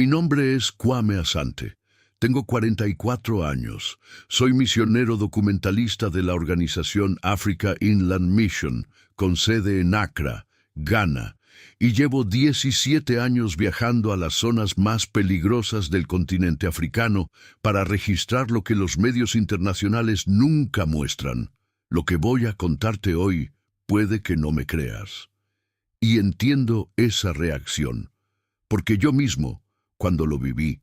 Mi nombre es Kwame Asante. Tengo 44 años. Soy misionero documentalista de la organización Africa Inland Mission, con sede en Accra, Ghana, y llevo 17 años viajando a las zonas más peligrosas del continente africano para registrar lo que los medios internacionales nunca muestran. Lo que voy a contarte hoy puede que no me creas. Y entiendo esa reacción, porque yo mismo, cuando lo viví,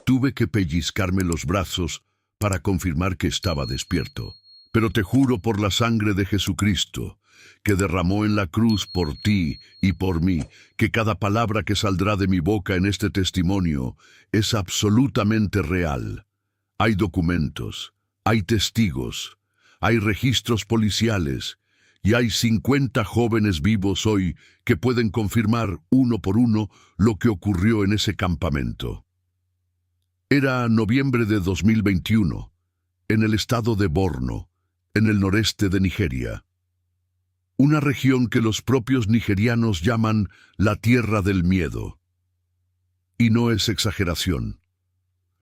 tuve que pellizcarme los brazos para confirmar que estaba despierto. Pero te juro por la sangre de Jesucristo, que derramó en la cruz por ti y por mí, que cada palabra que saldrá de mi boca en este testimonio es absolutamente real. Hay documentos, hay testigos, hay registros policiales, y hay 50 jóvenes vivos hoy que pueden confirmar uno por uno lo que ocurrió en ese campamento. Era noviembre de 2021, en el estado de Borno, en el noreste de Nigeria. Una región que los propios nigerianos llaman la tierra del miedo. Y no es exageración.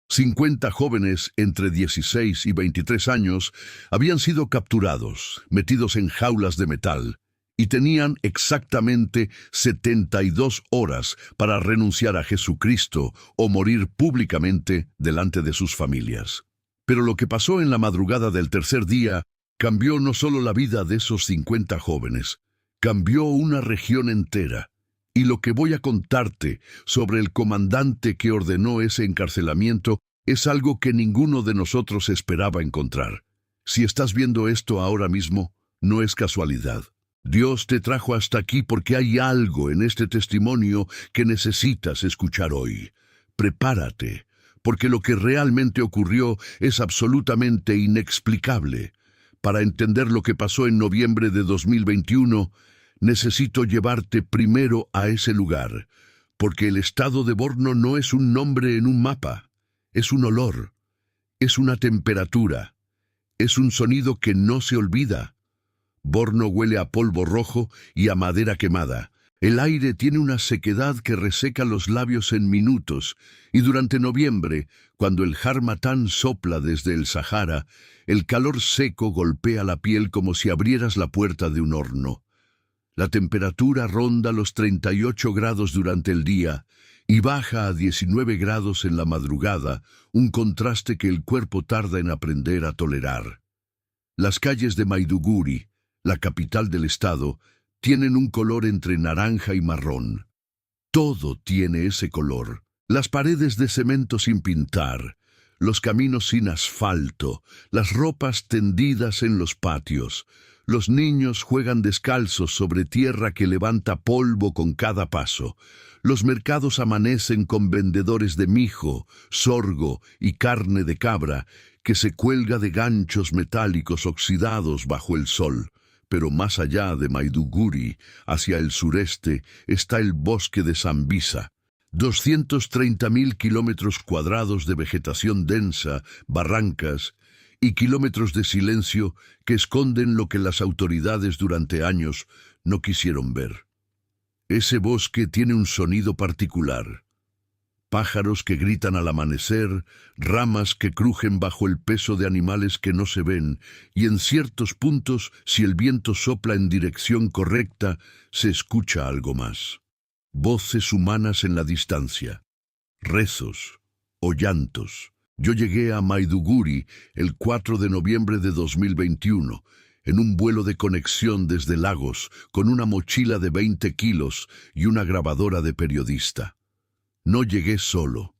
50 jóvenes entre 16 y 23 años habían sido capturados, metidos en jaulas de metal, y tenían exactamente 72 horas para renunciar a Jesucristo o morir públicamente delante de sus familias. Pero lo que pasó en la madrugada del tercer día cambió no solo la vida de esos 50 jóvenes, cambió una región entera. Y lo que voy a contarte sobre el comandante que ordenó ese encarcelamiento es algo que ninguno de nosotros esperaba encontrar. Si estás viendo esto ahora mismo, no es casualidad. Dios te trajo hasta aquí porque hay algo en este testimonio que necesitas escuchar hoy. Prepárate, porque lo que realmente ocurrió es absolutamente inexplicable. Para entender lo que pasó en noviembre de 2021, necesito llevarte primero a ese lugar, porque el estado de Borno no es un nombre en un mapa, es un olor, es una temperatura, es un sonido que no se olvida. Borno huele a polvo rojo y a madera quemada. El aire tiene una sequedad que reseca los labios en minutos, y durante noviembre, cuando el Harmattan sopla desde el Sahara, el calor seco golpea la piel como si abrieras la puerta de un horno. La temperatura ronda los 38 grados durante el día y baja a 19 grados en la madrugada, un contraste que el cuerpo tarda en aprender a tolerar. Las calles de Maiduguri, la capital del estado, tienen un color entre naranja y marrón. Todo tiene ese color. Las paredes de cemento sin pintar, los caminos sin asfalto, las ropas tendidas en los patios. Los niños juegan descalzos sobre tierra que levanta polvo con cada paso. Los mercados amanecen con vendedores de mijo, sorgo y carne de cabra que se cuelga de ganchos metálicos oxidados bajo el sol. Pero más allá de Maiduguri, hacia el sureste, está el bosque de Sambisa. 230.000 kilómetros cuadrados de vegetación densa, barrancas y kilómetros de silencio que esconden lo que las autoridades durante años no quisieron ver. Ese bosque tiene un sonido particular. Pájaros que gritan al amanecer, ramas que crujen bajo el peso de animales que no se ven, y en ciertos puntos, si el viento sopla en dirección correcta, se escucha algo más. Voces humanas en la distancia, rezos o llantos. Yo llegué a Maiduguri el 4 de noviembre de 2021, en un vuelo de conexión desde Lagos, con una mochila de 20 kilos y una grabadora de periodista. No llegué solo.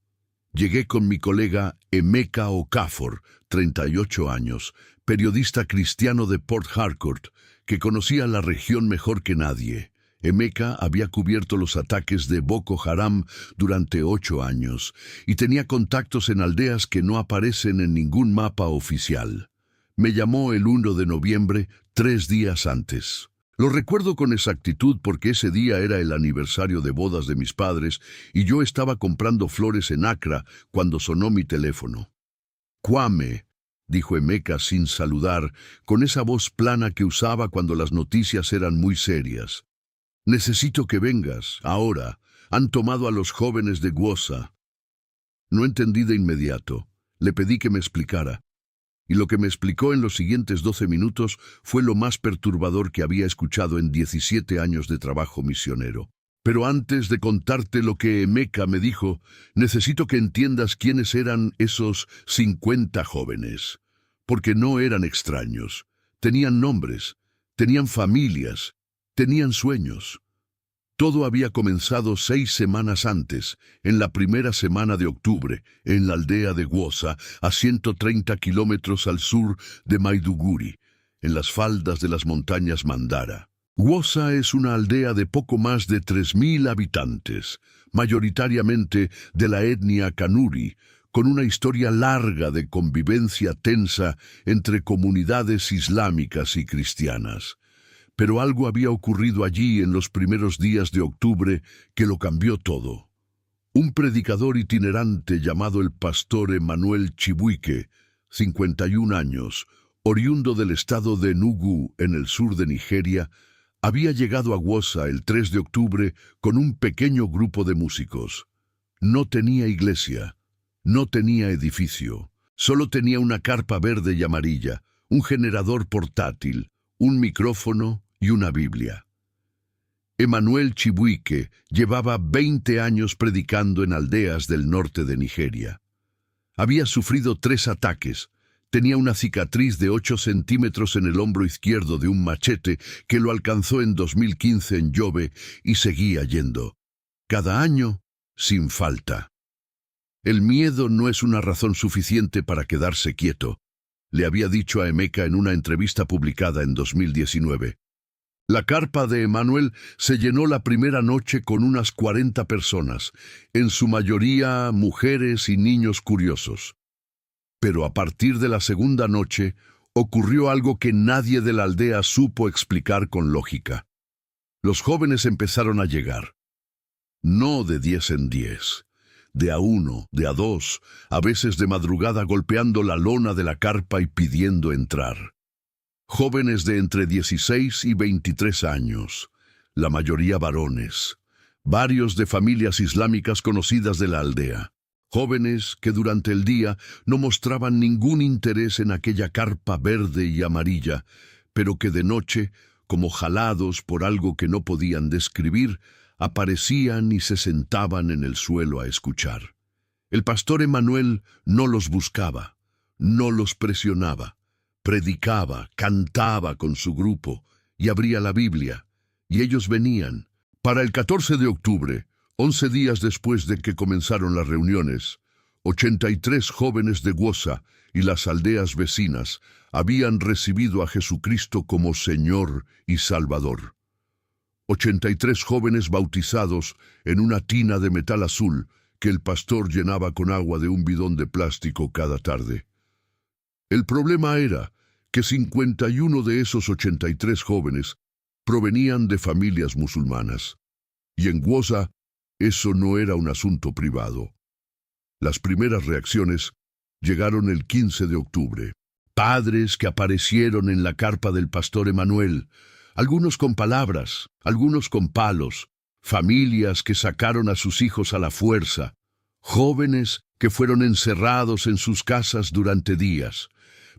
Llegué con mi colega Emeka Okafor, 38 años, periodista cristiano de Port Harcourt, que conocía la región mejor que nadie. Emeka había cubierto los ataques de Boko Haram durante 8 años y tenía contactos en aldeas que no aparecen en ningún mapa oficial. Me llamó el 1 de noviembre, 3 días antes. Lo recuerdo con exactitud porque ese día era el aniversario de bodas de mis padres y yo estaba comprando flores en Accra cuando sonó mi teléfono. «Kwame», dijo Emeka sin saludar, con esa voz plana que usaba cuando las noticias eran muy serias. «Necesito que vengas, ahora. Han tomado a los jóvenes de Gwoza». No entendí de inmediato. Le pedí que me explicara. Y lo que me explicó en los siguientes 12 minutos fue lo más perturbador que había escuchado en 17 años de trabajo misionero. Pero antes de contarte lo que Emeka me dijo, necesito que entiendas quiénes eran esos 50 jóvenes. Porque no eran extraños. Tenían nombres, tenían familias, tenían sueños. Todo había comenzado 6 semanas antes, en la primera semana de octubre, en la aldea de Gwoza, a 130 kilómetros al sur de Maiduguri, en las faldas de las montañas Mandara. Gwoza es una aldea de poco más de 3.000 habitantes, mayoritariamente de la etnia Kanuri, con una historia larga de convivencia tensa entre comunidades islámicas y cristianas. Pero algo había ocurrido allí en los primeros días de octubre que lo cambió todo. Un predicador itinerante llamado el pastor Emmanuel Chibuike, 51 años, oriundo del estado de Enugu, en el sur de Nigeria, había llegado a Gwoza el 3 de octubre con un pequeño grupo de músicos. No tenía iglesia, no tenía edificio, solo tenía una carpa verde y amarilla, un generador portátil, un micrófono y una Biblia. Emmanuel Chibuike llevaba 20 años predicando en aldeas del norte de Nigeria. Había sufrido 3 ataques. Tenía una cicatriz de 8 centímetros en el hombro izquierdo de un machete que lo alcanzó en 2015 en Yobe y seguía yendo. Cada año, sin falta. El miedo no es una razón suficiente para quedarse quieto, le había dicho a Emeka en una entrevista publicada en 2019. La carpa de Emmanuel se llenó la primera noche con unas 40 personas, en su mayoría mujeres y niños curiosos. Pero a partir de la segunda noche ocurrió algo que nadie de la aldea supo explicar con lógica. Los jóvenes empezaron a llegar. No de 10 en 10. De a 1, de a 2, a veces de madrugada golpeando la lona de la carpa y pidiendo entrar. Jóvenes de entre 16 y 23 años, la mayoría varones, varios de familias islámicas conocidas de la aldea. Jóvenes que durante el día no mostraban ningún interés en aquella carpa verde y amarilla, pero que de noche, como jalados por algo que no podían describir, aparecían y se sentaban en el suelo a escuchar. El pastor Emmanuel no los buscaba, no los presionaba, predicaba, cantaba con su grupo y abría la Biblia, y ellos venían. Para el 14 de octubre, 11 días después de que comenzaron las reuniones, 83 jóvenes de Gwoza y las aldeas vecinas habían recibido a Jesucristo como Señor y Salvador. 83 jóvenes bautizados en una tina de metal azul que el pastor llenaba con agua de un bidón de plástico cada tarde. El problema era que 51 de esos 83 jóvenes provenían de familias musulmanas, y en Gwoza eso no era un asunto privado. Las primeras reacciones llegaron el 15 de octubre. Padres que aparecieron en la carpa del pastor Emmanuel, algunos con palabras, algunos con palos, familias que sacaron a sus hijos a la fuerza, jóvenes que fueron encerrados en sus casas durante días.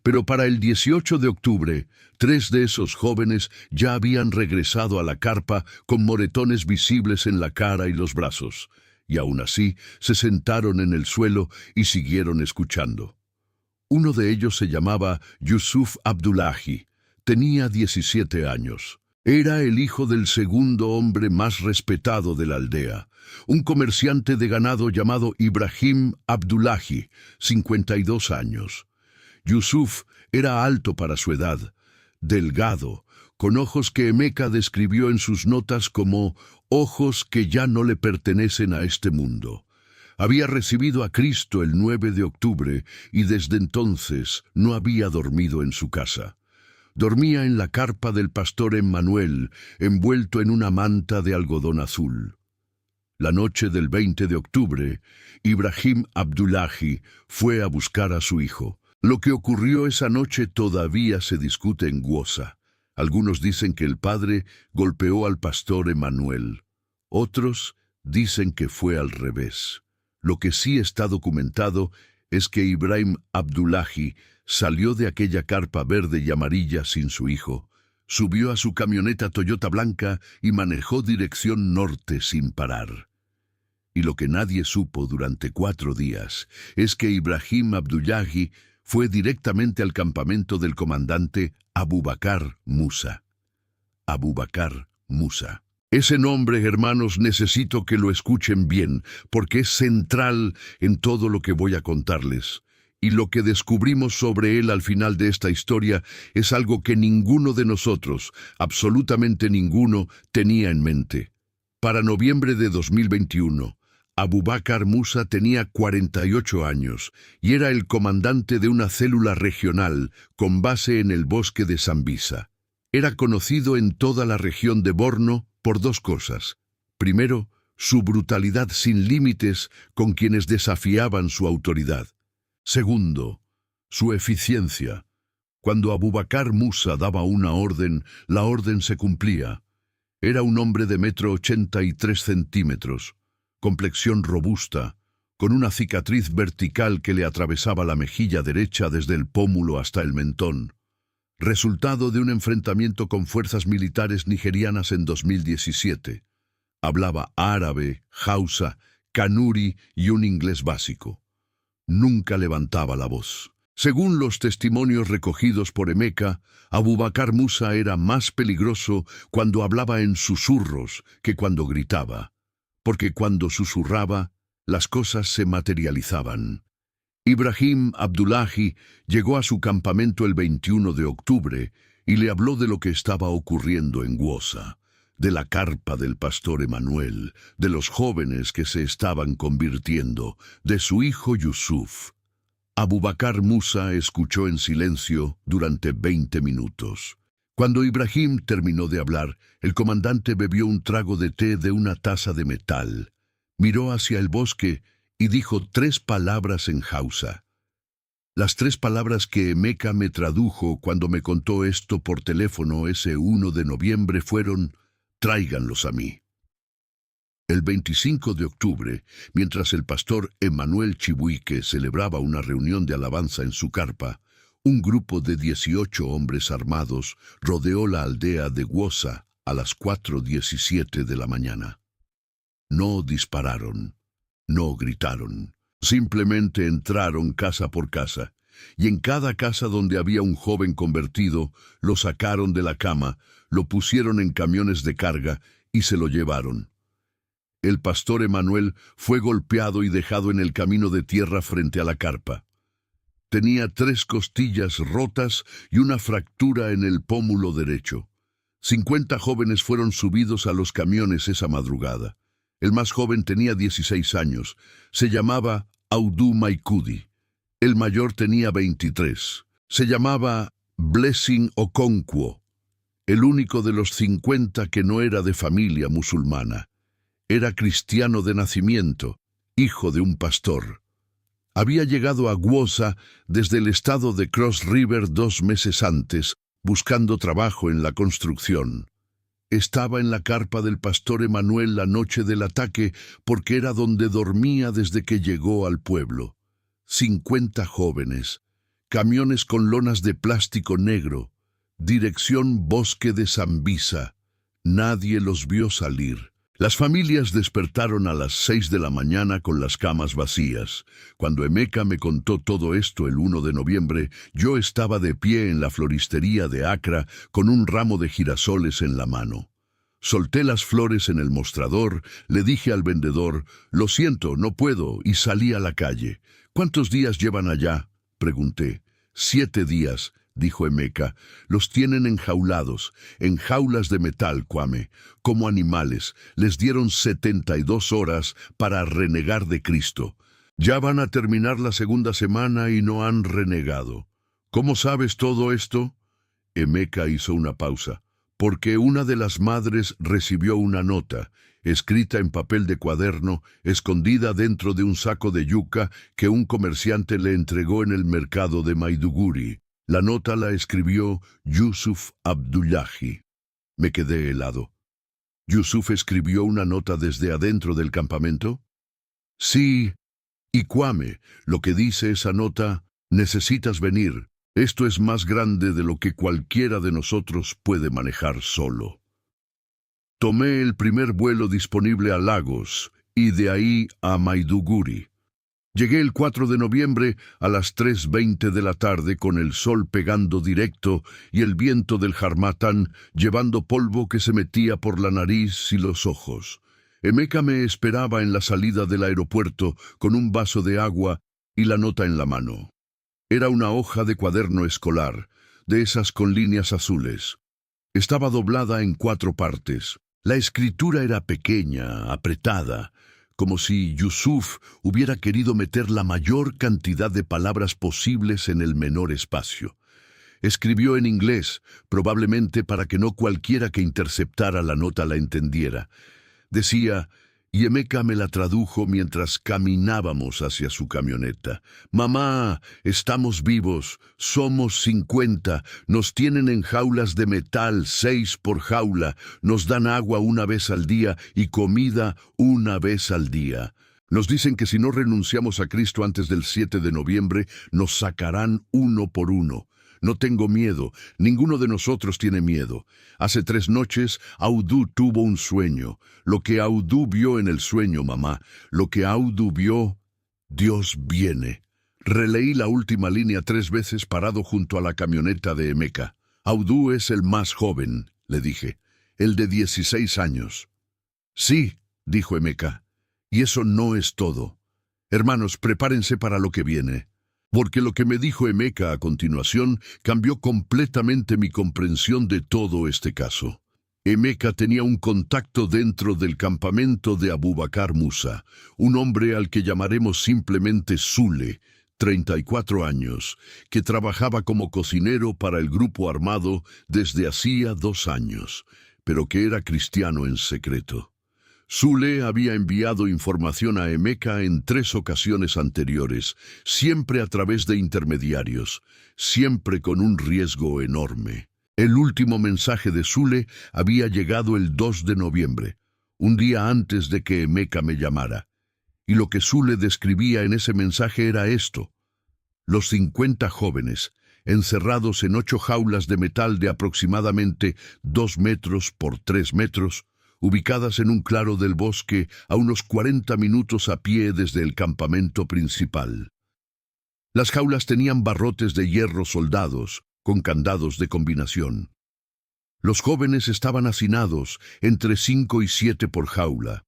Pero para el 18 de octubre, 3 de esos jóvenes ya habían regresado a la carpa con moretones visibles en la cara y los brazos, y aún así se sentaron en el suelo y siguieron escuchando. Uno de ellos se llamaba Yusuf Abdullahi. Tenía 17 años. Era el hijo del segundo hombre más respetado de la aldea, un comerciante de ganado llamado Ibrahim Abdullahi, 52 años. Yusuf era alto para su edad, delgado, con ojos que Emeka describió en sus notas como ojos que ya no le pertenecen a este mundo. Había recibido a Cristo el 9 de octubre y desde entonces no había dormido en su casa. Dormía en la carpa del pastor Emmanuel, envuelto en una manta de algodón azul. La noche del 20 de octubre, Ibrahim Abdullahi fue a buscar a su hijo. Lo que ocurrió esa noche todavía se discute en Gwoza. Algunos dicen que el padre golpeó al pastor Emmanuel. Otros dicen que fue al revés. Lo que sí está documentado es que Ibrahim Abdullahi salió de aquella carpa verde y amarilla sin su hijo, subió a su camioneta Toyota blanca y manejó dirección norte sin parar. Y lo que nadie supo durante 4 días es que Ibrahim Abdullahi fue directamente al campamento del comandante Abubakar Musa. Abubakar Musa. Ese nombre, hermanos, necesito que lo escuchen bien, porque es central en todo lo que voy a contarles. Y lo que descubrimos sobre él al final de esta historia es algo que ninguno de nosotros, absolutamente ninguno, tenía en mente. Para noviembre de 2021, Abubakar Musa tenía 48 años y era el comandante de una célula regional con base en el bosque de Sambisa. Era conocido en toda la región de Borno por 2 cosas. Primero, su brutalidad sin límites con quienes desafiaban su autoridad. Segundo, su eficiencia. Cuando Abubakar Musa daba una orden, la orden se cumplía. Era un hombre de 1,83 m, complexión robusta, con una cicatriz vertical que le atravesaba la mejilla derecha desde el pómulo hasta el mentón, resultado de un enfrentamiento con fuerzas militares nigerianas en 2017. Hablaba árabe, hausa, kanuri y un inglés básico. Nunca levantaba la voz. Según los testimonios recogidos por Emeka, Abubakar Musa era más peligroso cuando hablaba en susurros que cuando gritaba, porque cuando susurraba, las cosas se materializaban. Ibrahim Abdullahi llegó a su campamento el 21 de octubre y le habló de lo que estaba ocurriendo en Gwoza, de la carpa del pastor Emanuel, de los jóvenes que se estaban convirtiendo, de su hijo Yusuf. Abubakar Musa escuchó en silencio durante 20 minutos. Cuando Ibrahim terminó de hablar, el comandante bebió un trago de té de una taza de metal, miró hacia el bosque y dijo 3 palabras en hausa. Las 3 palabras que Emeka me tradujo cuando me contó esto por teléfono ese 1 de noviembre fueron: tráiganlos a mí. El 25 de octubre, mientras el pastor Emanuel Chibuike celebraba una reunión de alabanza en su carpa, un grupo de 18 hombres armados rodeó la aldea de Gwoza a las 4:17 de la mañana. No dispararon, no gritaron, simplemente entraron casa por casa, y en cada casa donde había un joven convertido, lo sacaron de la cama, lo pusieron en camiones de carga y se lo llevaron. El pastor Emanuel fue golpeado y dejado en el camino de tierra frente a la carpa. Tenía 3 costillas rotas y una fractura en el pómulo derecho. 50 jóvenes fueron subidos a los camiones esa madrugada. El más joven tenía 16 años. Se llamaba Audu Maikudi. El mayor tenía 23. Se llamaba Blessing Okonkwo. El único de los 50 que no era de familia musulmana. Era cristiano de nacimiento, hijo de un pastor. Había llegado a Gwoza desde el estado de Cross River 2 meses antes, buscando trabajo en la construcción. Estaba en la carpa del pastor Emanuel la noche del ataque porque era donde dormía desde que llegó al pueblo. 50 jóvenes, camiones con lonas de plástico negro, dirección Bosque de Sambisa. Nadie los vio salir. Las familias despertaron a las 6 de la mañana con las camas vacías. Cuando Emeka me contó todo esto el 1 de noviembre, yo estaba de pie en la floristería de Accra con un ramo de girasoles en la mano. Solté las flores en el mostrador, le dije al vendedor: «Lo siento, no puedo», y salí a la calle. «¿Cuántos días llevan allá?», pregunté. 7 días, dijo Emeka. «Los tienen enjaulados, en jaulas de metal, Kwame, como animales. Les dieron 72 horas para renegar de Cristo. Ya van a terminar la 2ª semana y no han renegado». «¿Cómo sabes todo esto?». Emeka hizo una pausa. «Porque una de las madres recibió una nota, escrita en papel de cuaderno, escondida dentro de un saco de yuca que un comerciante le entregó en el mercado de Maiduguri. La nota la escribió Yusuf Abdullahi». Me quedé helado. ¿Yusuf escribió una nota desde adentro del campamento? Sí, Y Kwame, lo que dice esa nota, necesitas venir. Esto es más grande de lo que cualquiera de nosotros puede manejar solo. Tomé el primer vuelo disponible a Lagos y de ahí a Maiduguri. Llegué el 4 de noviembre a las 3:20 de la tarde con el sol pegando directo y el viento del Harmattan llevando polvo que se metía por la nariz y los ojos. Emeka me esperaba en la salida del aeropuerto con un vaso de agua y la nota en la mano. Era una hoja de cuaderno escolar, de esas con líneas azules. Estaba doblada en 4 partes. La escritura era pequeña, apretada, como si Yusuf hubiera querido meter la mayor cantidad de palabras posibles en el menor espacio. Escribió en inglés, probablemente para que no cualquiera que interceptara la nota la entendiera. Decía, y Emeka me la tradujo mientras caminábamos hacia su camioneta. «Mamá, estamos vivos, somos 50, nos tienen en jaulas de metal, 6 por jaula, nos dan agua una vez al día y comida una vez al día. Nos dicen que si no renunciamos a Cristo antes del 7 de noviembre, nos sacarán uno por uno. No tengo miedo, ninguno de nosotros tiene miedo. Hace 3 noches, Audu tuvo un sueño. Lo que Audu vio en el sueño, mamá, lo que Audu vio, Dios viene». Releí la última línea 3 veces parado junto a la camioneta de Emeka. «Audu es el más joven», le dije, «el de 16 años». «Sí», dijo Emeka, «y eso no es todo. Hermanos, prepárense para lo que viene». Porque lo que me dijo Emeka a continuación cambió completamente mi comprensión de todo este caso. Emeka tenía un contacto dentro del campamento de Abubakar Musa, un hombre al que llamaremos simplemente Sule, 34 años, que trabajaba como cocinero para el grupo armado desde hacía 2 años, pero que era cristiano en secreto. Sule había enviado información a Emeka en 3 ocasiones anteriores, siempre a través de intermediarios, siempre con un riesgo enorme. El último mensaje de Sule había llegado el 2 de noviembre, un día antes de que Emeka me llamara. Y lo que Sule describía en ese mensaje era esto: los 50 jóvenes, encerrados en 8 jaulas de metal de aproximadamente 2 metros por 3 metros, ubicadas en un claro del bosque a unos 40 minutos a pie desde el campamento principal. Las jaulas tenían barrotes de hierro soldados, con candados de combinación. Los jóvenes estaban hacinados entre 5 y 7 por jaula.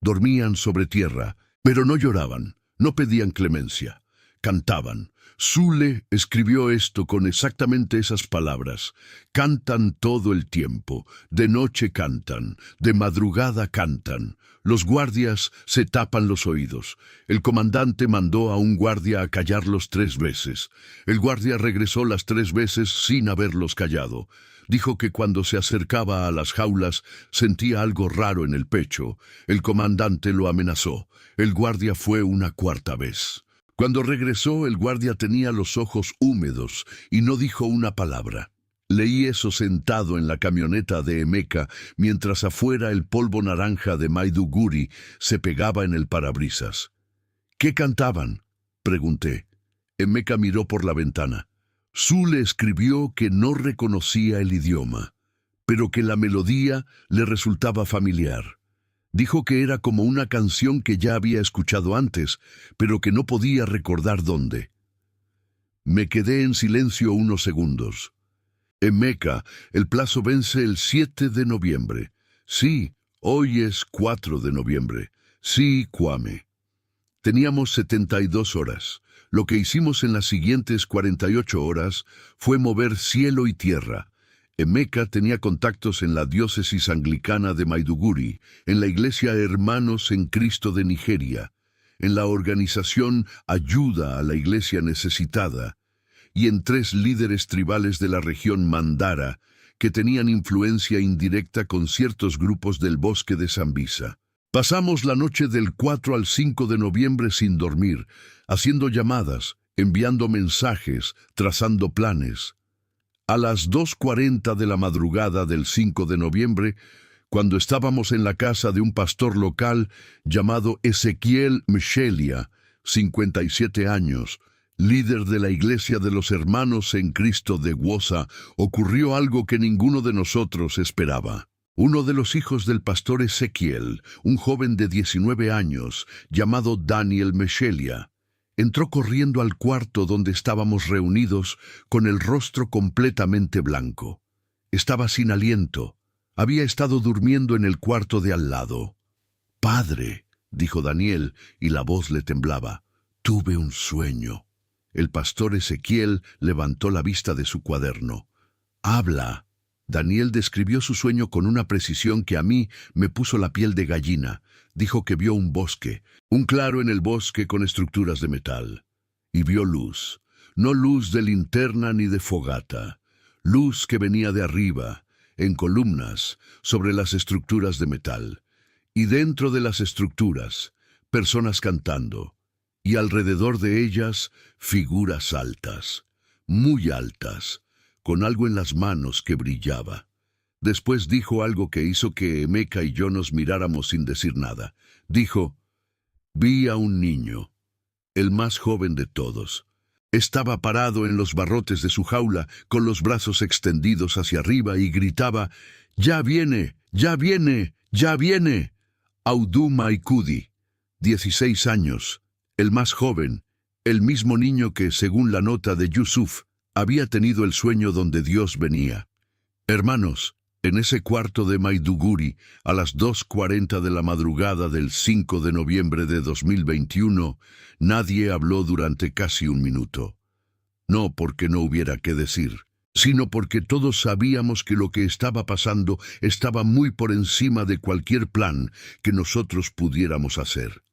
Dormían sobre tierra, pero no lloraban, no pedían clemencia, cantaban. Sule escribió esto con exactamente esas palabras. Cantan todo el tiempo, de noche cantan, de madrugada cantan. Los guardias se tapan los oídos. El comandante mandó a un guardia a callarlos 3 veces. El guardia regresó las 3 veces sin haberlos callado. Dijo que cuando se acercaba a las jaulas sentía algo raro en el pecho. El comandante lo amenazó. El guardia fue una 4ª vez. Cuando regresó, el guardia tenía los ojos húmedos y no dijo una palabra. Leí eso sentado en la camioneta de Emeka, mientras afuera el polvo naranja de Maiduguri se pegaba en el parabrisas. ¿Qué cantaban?, pregunté. Emeka miró por la ventana. Sule escribió que no reconocía el idioma, pero que la melodía le resultaba familiar. Dijo que era como una canción que ya había escuchado antes, pero que no podía recordar dónde. Me quedé en silencio unos segundos. Emeka, el plazo vence el 7 de noviembre. Sí, hoy es 4 de noviembre. Sí, Kwame. Teníamos 72 horas. Lo que hicimos en las siguientes 48 horas fue mover cielo y tierra. Emeka tenía contactos en la diócesis anglicana de Maiduguri, en la iglesia Hermanos en Cristo de Nigeria, en la organización Ayuda a la Iglesia Necesitada, y en 3 líderes tribales de la región Mandara, que tenían influencia indirecta con ciertos grupos del bosque de Sambisa. Pasamos la noche del 4 al 5 de noviembre sin dormir, haciendo llamadas, enviando mensajes, trazando planes. A las 2:40 de la madrugada del 5 de noviembre, cuando estábamos en la casa de un pastor local llamado Ezequiel Mshelia, 57 años, líder de la Iglesia de los Hermanos en Cristo de Wosa, ocurrió algo que ninguno de nosotros esperaba. Uno de los hijos del pastor Ezequiel, un joven de 19 años, llamado Daniel Meshelia, entró corriendo al cuarto donde estábamos reunidos con el rostro completamente blanco. Estaba sin aliento. Había estado durmiendo en el cuarto de al lado. «Padre», dijo Daniel, y la voz le temblaba, «tuve un sueño». El pastor Ezequiel levantó la vista de su cuaderno. «Habla». Daniel describió su sueño con una precisión que a mí me puso la piel de gallina. Dijo que vio un bosque, un claro en el bosque con estructuras de metal. Y vio luz, no luz de linterna ni de fogata, luz que venía de arriba, en columnas, sobre las estructuras de metal. Y dentro de las estructuras, personas cantando, y alrededor de ellas, figuras altas, muy altas, con algo en las manos que brillaba. Después dijo algo que hizo que Emeka y yo nos miráramos sin decir nada. Dijo, «Vi a un niño, el más joven de todos. Estaba parado en los barrotes de su jaula, con los brazos extendidos hacia arriba y gritaba, ¡Ya viene! ¡Ya viene! ¡Ya viene!» Auduma Ikudi, 16 años, el más joven, el mismo niño que, según la nota de Yusuf, había tenido el sueño donde Dios venía. Hermanos, en ese cuarto de Maiduguri, a las 2:40 de la madrugada del 5 de noviembre de 2021, nadie habló durante casi un minuto. No porque no hubiera qué decir, sino porque todos sabíamos que lo que estaba pasando estaba muy por encima de cualquier plan que nosotros pudiéramos hacer.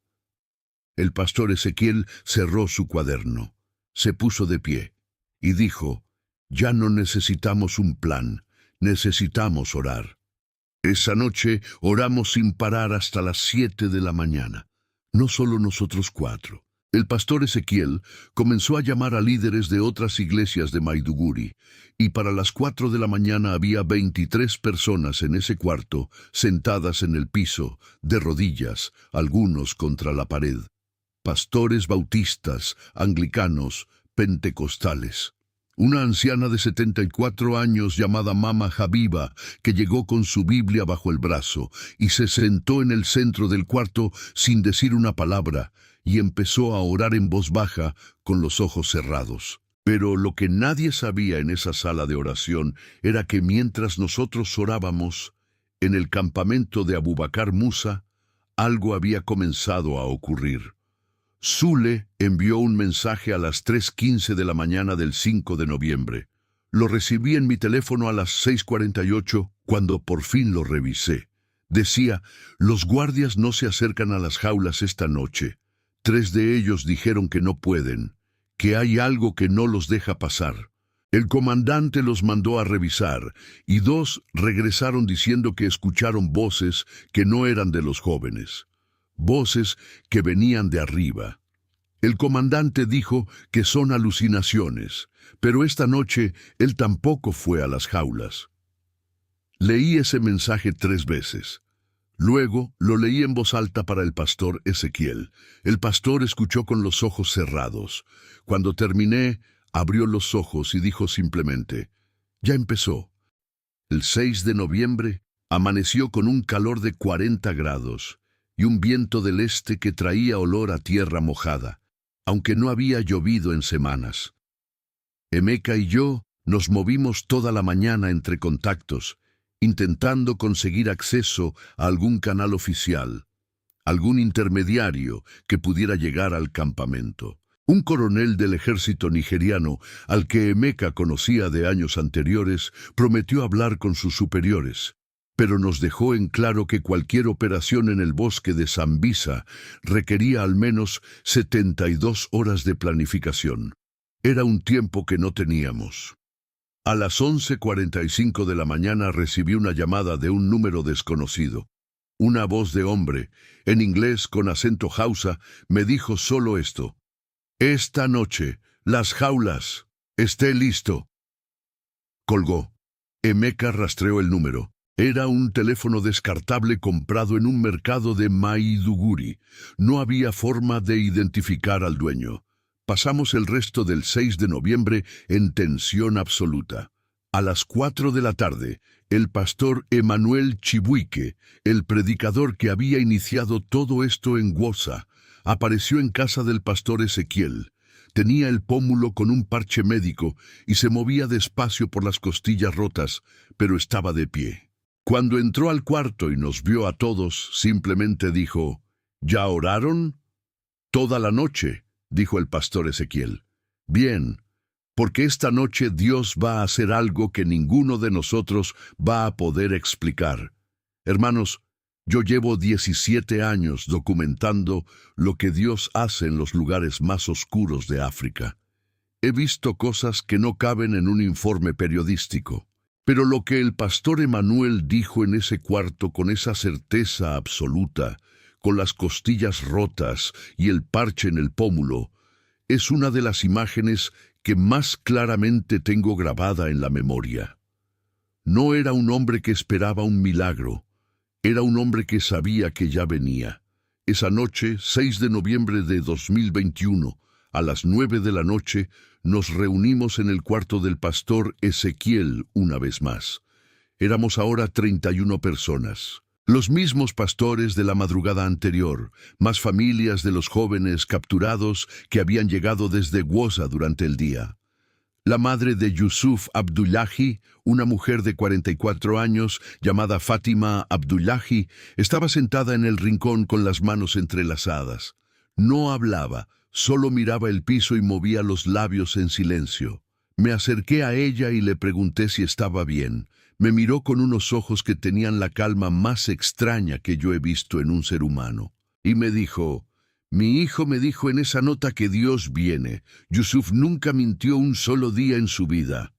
El pastor Ezequiel cerró su cuaderno, se puso de pie y dijo, «Ya no necesitamos un plan, necesitamos orar». Esa noche oramos sin parar hasta las 7 de la mañana, no solo nosotros 4. El pastor Ezequiel comenzó a llamar a líderes de otras iglesias de Maiduguri, y para las 4 de la mañana había 23 personas en ese cuarto, sentadas en el piso, de rodillas, algunos contra la pared. Pastores bautistas, anglicanos, pentecostales. Una anciana de 74 años llamada Mama Habiba, que llegó con su Biblia bajo el brazo y se sentó en el centro del cuarto sin decir una palabra y empezó a orar en voz baja con los ojos cerrados. Pero lo que nadie sabía en esa sala de oración era que mientras nosotros orábamos, en el campamento de Abubakar Musa, algo había comenzado a ocurrir. Zule envió un mensaje a las 3:15 de la mañana del 5 de noviembre. Lo recibí en mi teléfono a las 6:48 cuando por fin lo revisé. Decía, «Los guardias no se acercan a las jaulas esta noche. 3 de ellos dijeron que no pueden, que hay algo que no los deja pasar. El comandante los mandó a revisar y 2 regresaron diciendo que escucharon voces que no eran de los jóvenes. Voces que venían de arriba. El comandante dijo que son alucinaciones, pero esta noche él tampoco fue a las jaulas». Leí ese mensaje 3 veces. Luego lo leí en voz alta para el pastor Ezequiel. El pastor escuchó con los ojos cerrados. Cuando terminé, abrió los ojos y dijo simplemente, «Ya empezó». El 6 de noviembre amaneció con un calor de 40 grados y un viento del este que traía olor a tierra mojada, aunque no había llovido en semanas. Emeka y yo nos movimos toda la mañana entre contactos, intentando conseguir acceso a algún canal oficial, algún intermediario que pudiera llegar al campamento. Un coronel del ejército nigeriano, al que Emeka conocía de años anteriores, prometió hablar con sus superiores, pero nos dejó en claro que cualquier operación en el bosque de Sambisa requería al menos 72 horas de planificación. Era un tiempo que no teníamos. A las 11:45 de la mañana recibí una llamada de un número desconocido. Una voz de hombre, en inglés con acento hausa, me dijo solo esto: «Esta noche, las jaulas, esté listo». Colgó. Emeka rastreó el número. Era un teléfono descartable comprado en un mercado de Maiduguri. No había forma de identificar al dueño. Pasamos el resto del 6 de noviembre en tensión absoluta. A las 4 de la tarde, el pastor Emanuel Chibuike, el predicador que había iniciado todo esto en Wosa, apareció en casa del pastor Ezequiel. Tenía el pómulo con un parche médico y se movía despacio por las costillas rotas, pero estaba de pie. Cuando entró al cuarto y nos vio a todos, simplemente dijo, ¿ya oraron? Toda la noche, dijo el pastor Ezequiel. Bien, porque esta noche Dios va a hacer algo que ninguno de nosotros va a poder explicar. Hermanos, yo llevo 17 años documentando lo que Dios hace en los lugares más oscuros de África. He visto cosas que no caben en un informe periodístico. Pero lo que el pastor Emanuel dijo en ese cuarto con esa certeza absoluta, con las costillas rotas y el parche en el pómulo, es una de las imágenes que más claramente tengo grabada en la memoria. No era un hombre que esperaba un milagro, era un hombre que sabía que ya venía. Esa noche, 6 de noviembre de 2021, a las 9 de la noche, nos reunimos en el cuarto del pastor Ezequiel una vez más. Éramos ahora 31 personas. Los mismos pastores de la madrugada anterior, más familias de los jóvenes capturados que habían llegado desde Wosa durante el día. La madre de Yusuf Abdullahi, una mujer de 44 años llamada Fátima Abdullahi, estaba sentada en el rincón con las manos entrelazadas. No hablaba, solo miraba el piso y movía los labios en silencio. Me acerqué a ella y le pregunté si estaba bien. Me miró con unos ojos que tenían la calma más extraña que yo he visto en un ser humano. Y me dijo, mi hijo me dijo en esa nota que Dios viene. Yusuf nunca mintió un solo día en su vida.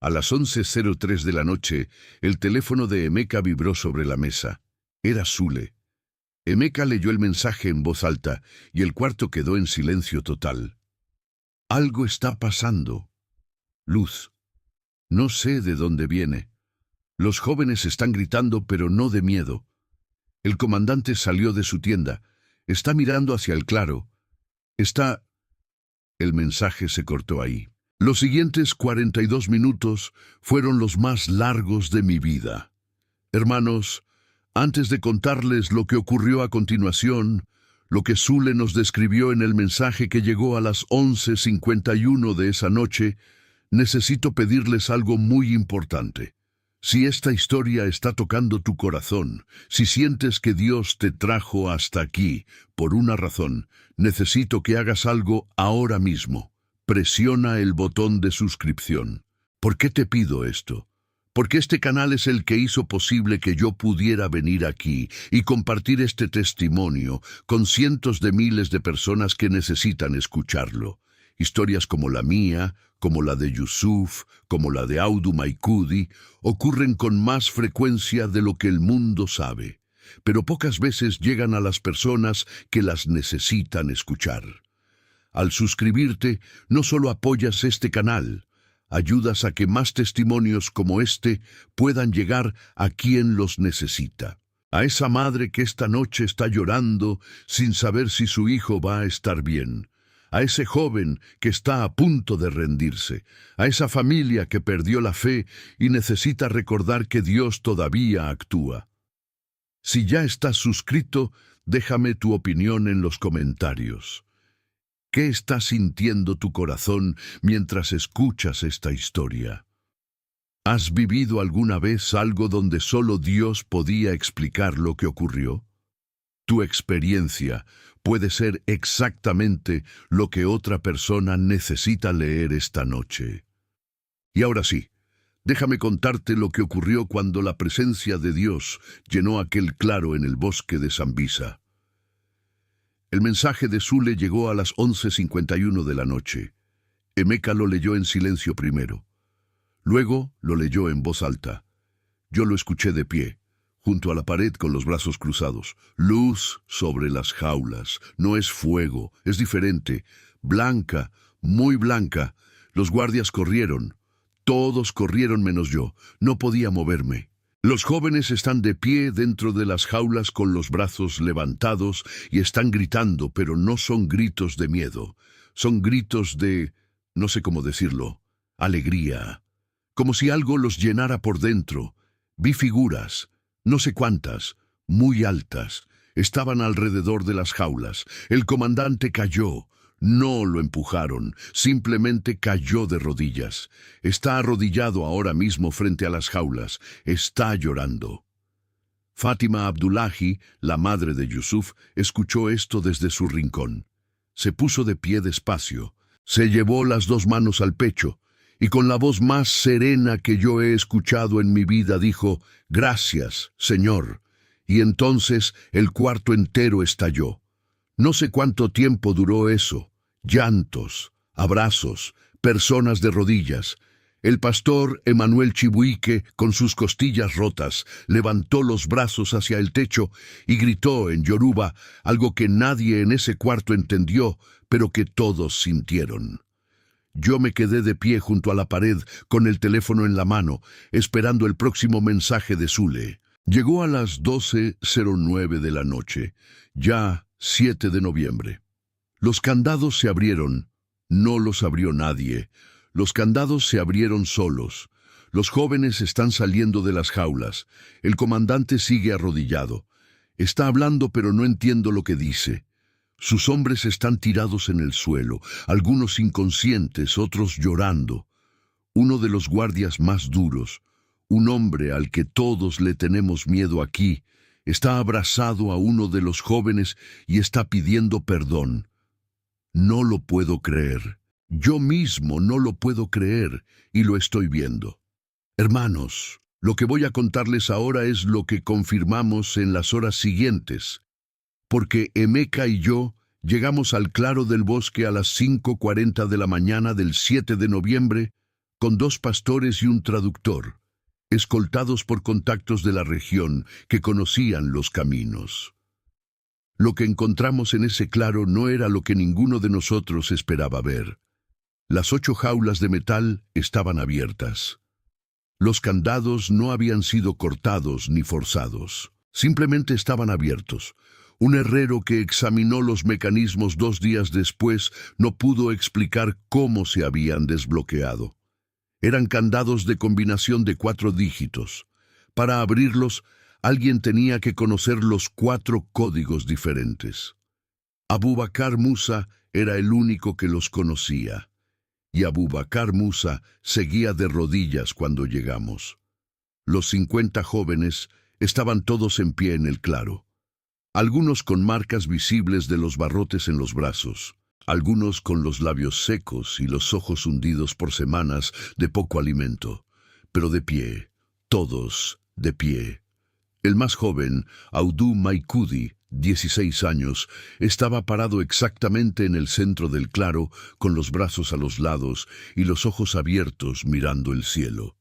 A las 11:03 de la noche, el teléfono de Emeka vibró sobre la mesa. Era Zule. Emeka leyó el mensaje en voz alta y el cuarto quedó en silencio total. Algo está pasando. Luz. No sé de dónde viene. Los jóvenes están gritando, pero no de miedo. El comandante salió de su tienda. Está mirando hacia el claro. Está... El mensaje se cortó ahí. Los siguientes 42 minutos fueron los más largos de mi vida. Hermanos, antes de contarles lo que ocurrió a continuación, lo que Zule nos describió en el mensaje que llegó a las 11:51 de esa noche, necesito pedirles algo muy importante. Si esta historia está tocando tu corazón, si sientes que Dios te trajo hasta aquí por una razón, necesito que hagas algo ahora mismo. Presiona el botón de suscripción. ¿Por qué te pido esto? Porque este canal es el que hizo posible que yo pudiera venir aquí y compartir este testimonio con cientos de miles de personas que necesitan escucharlo. Historias como la mía, como la de Yusuf, como la de Audu Maikudi, ocurren con más frecuencia de lo que el mundo sabe, pero pocas veces llegan a las personas que las necesitan escuchar. Al suscribirte, no solo apoyas este canal, ayudas a que más testimonios como este puedan llegar a quien los necesita. A esa madre que esta noche está llorando sin saber si su hijo va a estar bien. A ese joven que está a punto de rendirse, a esa familia que perdió la fe y necesita recordar que Dios todavía actúa. Si ya estás suscrito, déjame tu opinión en los comentarios. ¿Qué está sintiendo tu corazón mientras escuchas esta historia? ¿Has vivido alguna vez algo donde solo Dios podía explicar lo que ocurrió? Tu experiencia puede ser exactamente lo que otra persona necesita leer esta noche. Y ahora sí, déjame contarte lo que ocurrió cuando la presencia de Dios llenó aquel claro en el bosque de Sambisa. El mensaje de Zule llegó a las 11:51 de la noche. Emeka lo leyó en silencio primero. Luego lo leyó en voz alta. Yo lo escuché de pie, junto a la pared con los brazos cruzados. Luz sobre las jaulas. No es fuego, es diferente. Blanca, muy blanca. Los guardias corrieron. Todos corrieron menos yo. No podía moverme. Los jóvenes están de pie dentro de las jaulas con los brazos levantados y están gritando, pero no son gritos de miedo. Son gritos de, no sé cómo decirlo, alegría. Como si algo los llenara por dentro. Vi figuras, no sé cuántas, muy altas. Estaban alrededor de las jaulas. El comandante cayó. No lo empujaron, simplemente cayó de rodillas. Está arrodillado ahora mismo frente a las jaulas. Está llorando. Fátima Abdullahi, la madre de Yusuf, escuchó esto desde su rincón. Se puso de pie despacio, se llevó las dos manos al pecho, y con la voz más serena que yo he escuchado en mi vida dijo, «Gracias, Señor». Y entonces el cuarto entero estalló. No sé cuánto tiempo duró eso. Llantos, abrazos, personas de rodillas. El pastor Emanuel Chibuike, con sus costillas rotas, levantó los brazos hacia el techo y gritó en yoruba algo que nadie en ese cuarto entendió, pero que todos sintieron. Yo me quedé de pie junto a la pared con el teléfono en la mano, esperando el próximo mensaje de Zule. Llegó a las 12:09 de la noche, ya 7 de noviembre. Los candados se abrieron. No los abrió nadie. Los candados se abrieron solos. Los jóvenes están saliendo de las jaulas. El comandante sigue arrodillado. Está hablando, pero no entiendo lo que dice. Sus hombres están tirados en el suelo, algunos inconscientes, otros llorando. Uno de los guardias más duros, un hombre al que todos le tenemos miedo aquí, está abrazado a uno de los jóvenes y está pidiendo perdón. No lo puedo creer. Yo mismo no lo puedo creer y lo estoy viendo. Hermanos, lo que voy a contarles ahora es lo que confirmamos en las horas siguientes, porque Emeka y yo llegamos al claro del bosque a las 5:40 de la mañana del 7 de noviembre con dos pastores y un traductor, escoltados por contactos de la región que conocían los caminos. Lo que encontramos en ese claro no era lo que ninguno de nosotros esperaba ver. Las 8 jaulas de metal estaban abiertas. Los candados no habían sido cortados ni forzados. Simplemente estaban abiertos. Un herrero que examinó los mecanismos 2 días después no pudo explicar cómo se habían desbloqueado. Eran candados de combinación de 4 dígitos. Para abrirlos, alguien tenía que conocer los 4 códigos diferentes. Abubakar Musa era el único que los conocía. Y Abubakar Musa seguía de rodillas cuando llegamos. Los 50 jóvenes estaban todos en pie en el claro. Algunos con marcas visibles de los barrotes en los brazos, algunos con los labios secos y los ojos hundidos por semanas de poco alimento, pero de pie, todos de pie. El más joven, Audu Maikudi, 16 años, estaba parado exactamente en el centro del claro, con los brazos a los lados y los ojos abiertos mirando el cielo.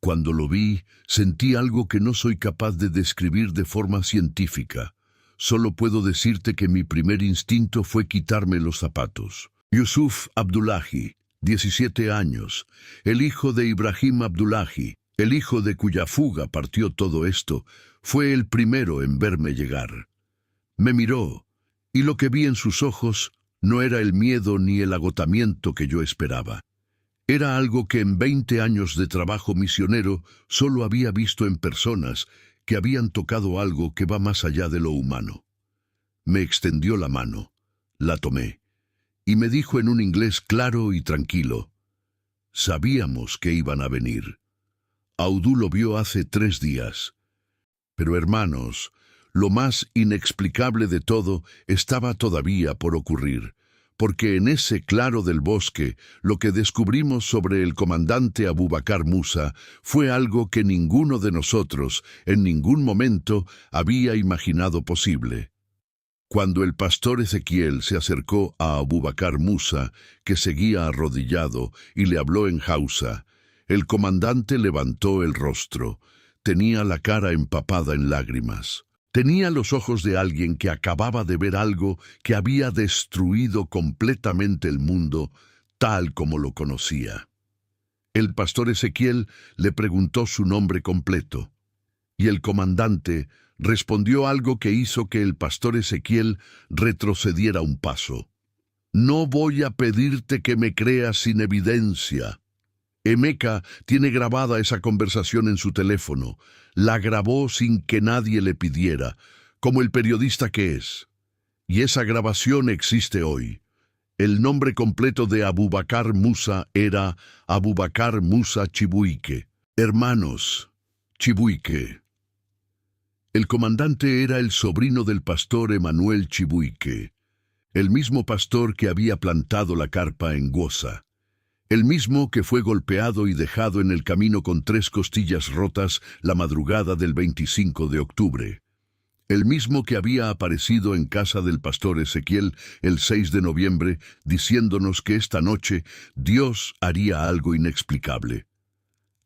Cuando lo vi, sentí algo que no soy capaz de describir de forma científica. Solo puedo decirte que mi primer instinto fue quitarme los zapatos. Yusuf Abdullahi, 17 años, el hijo de Ibrahim Abdullahi, el hijo de cuya fuga partió todo esto, fue el primero en verme llegar. Me miró, y lo que vi en sus ojos no era el miedo ni el agotamiento que yo esperaba. Era algo que en 20 años de trabajo misionero solo había visto en personas que habían tocado algo que va más allá de lo humano. Me extendió la mano, la tomé, y me dijo en un inglés claro y tranquilo, «Sabíamos que iban a venir. Audu lo vio hace 3 días. Pero hermanos, lo más inexplicable de todo estaba todavía por ocurrir, porque en ese claro del bosque lo que descubrimos sobre el comandante Abubakar Musa fue algo que ninguno de nosotros en ningún momento había imaginado posible. Cuando el pastor Ezequiel se acercó a Abubakar Musa, que seguía arrodillado, y le habló en Hausa, el comandante levantó el rostro. Tenía la cara empapada en lágrimas. Tenía los ojos de alguien que acababa de ver algo que había destruido completamente el mundo, tal como lo conocía. El pastor Ezequiel le preguntó su nombre completo. Y el comandante respondió algo que hizo que el pastor Ezequiel retrocediera un paso. No voy a pedirte que me creas sin evidencia. Emeka tiene grabada esa conversación en su teléfono. La grabó sin que nadie le pidiera, como el periodista que es. Y esa grabación existe hoy. El nombre completo de Abubakar Musa era Abubakar Musa Chibuike. Hermanos, Chibuike. El comandante era el sobrino del pastor Emanuel Chibuike, el mismo pastor que había plantado la carpa en Gwoza. El mismo que fue golpeado y dejado en el camino con 3 costillas rotas la madrugada del 25 de octubre. El mismo que había aparecido en casa del pastor Ezequiel el 6 de noviembre, diciéndonos que esta noche Dios haría algo inexplicable.